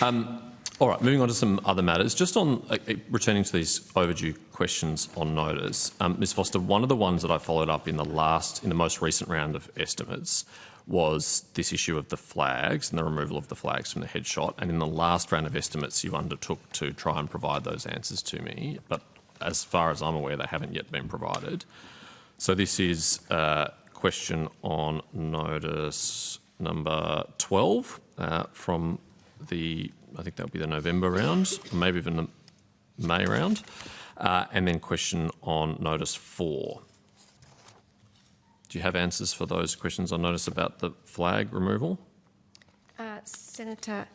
All right, moving on to some other matters. Just on returning to these overdue questions on notice, Ms Foster, one of the ones that I followed up in the most recent round of estimates was this issue of the flags and the removal of the flags from the headshot. And in the last round of estimates, you undertook to try and provide those answers to me. But as far as I'm aware, they haven't yet been provided. So this is a question on notice number 12 from I think that would be the November round, or maybe even the May round, and then question on notice 4. Do you have answers for those questions on notice about the flag removal? Senator,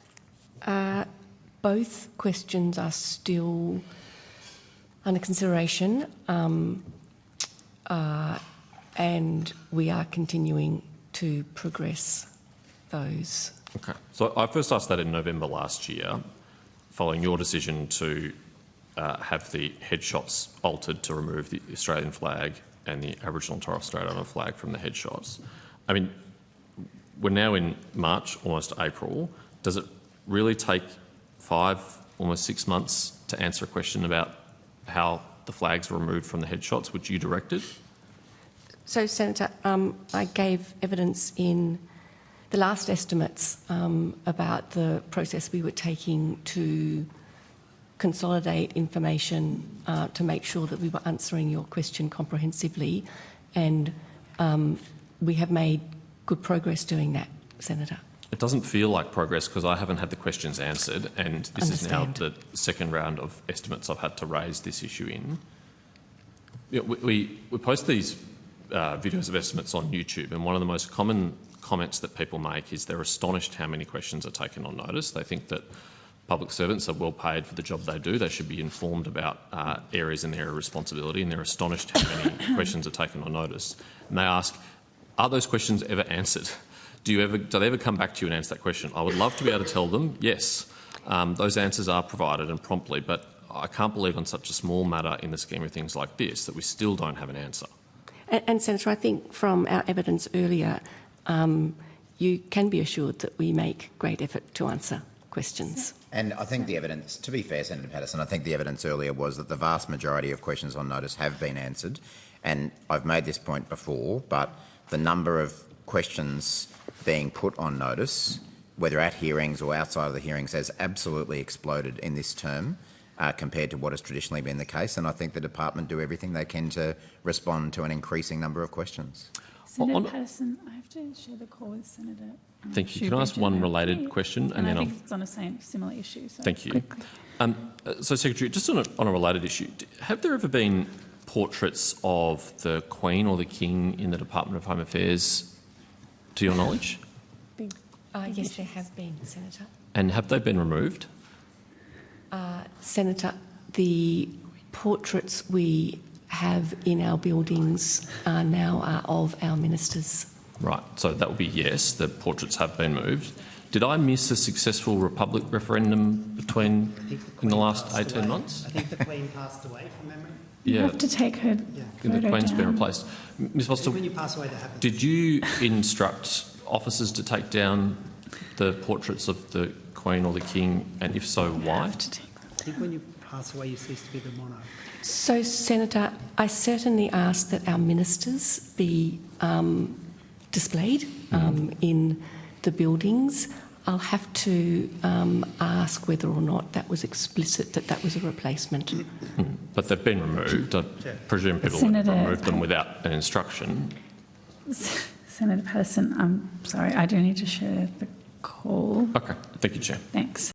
both questions are still under consideration, and we are continuing to progress those. Okay. So I first asked that in November last year, following your decision to have the headshots altered to remove the Australian flag and the Aboriginal and Torres Strait Islander flag from the headshots. I mean, we're now in March, almost April. Does it really take 5, almost 6 months to answer a question about how the flags were removed from the headshots, which you directed? So, Senator, I gave evidence in the last estimates about the process we were taking to consolidate information to make sure that we were answering your question comprehensively, and we have made good progress doing that, Senator. It doesn't feel like progress because I haven't had the questions answered, and this is now the second round of estimates I've had to raise this issue in. We post these videos of estimates on YouTube, and one of the most common comments that people make is they're astonished how many questions are taken on notice. They think that public servants are well paid for the job they do. They should be informed about areas in their responsibility, and they're astonished how many questions are taken on notice. And they ask, are those questions ever answered? Do they ever come back to you and answer that question? I would love to be able to tell them, yes, those answers are provided and promptly, but I can't believe on such a small matter in the scheme of things like this that we still don't have an answer. And Senator, I think from our evidence earlier, you can be assured that we make great effort to answer questions. And I think the evidence, to be fair, Senator Patterson, I think the evidence earlier was that the vast majority of questions on notice have been answered. And I've made this point before, but the number of questions being put on notice, whether at hearings or outside of the hearings, has absolutely exploded in this term compared to what has traditionally been the case. And I think the department do everything they can to respond to an increasing number of questions. Senator Patterson, I have to share the call with Senator. Thank you. Can I ask one related question? And then I think it's on a similar issue. So thank you. So, Secretary, just on a related issue, have there ever been portraits of the Queen or the King in the Department of Home Affairs, to your knowledge? Yes, there have been, Senator. And have they been removed? Senator, the portraits we have in our buildings now are of our ministers. Right, so that would be yes, the portraits have been moved. Did I miss a successful Republic referendum in the last 18 months? I think the Queen passed away from memory. You have to take her photo the Queen's down. been replaced. Ms Foster, when you pass away, that happens. Did you instruct officers to take down the portraits of the Queen or the King, and if so, why? I think when you pass away, you cease to be the monarch. So, Senator, I certainly ask that our ministers be displayed in the buildings. I'll have to ask whether or not that was explicit, that was a replacement. But they've been removed. I presume people have removed them without an instruction. Senator Patterson, I'm sorry, I do need to share the call. Okay, thank you, Chair. Thanks.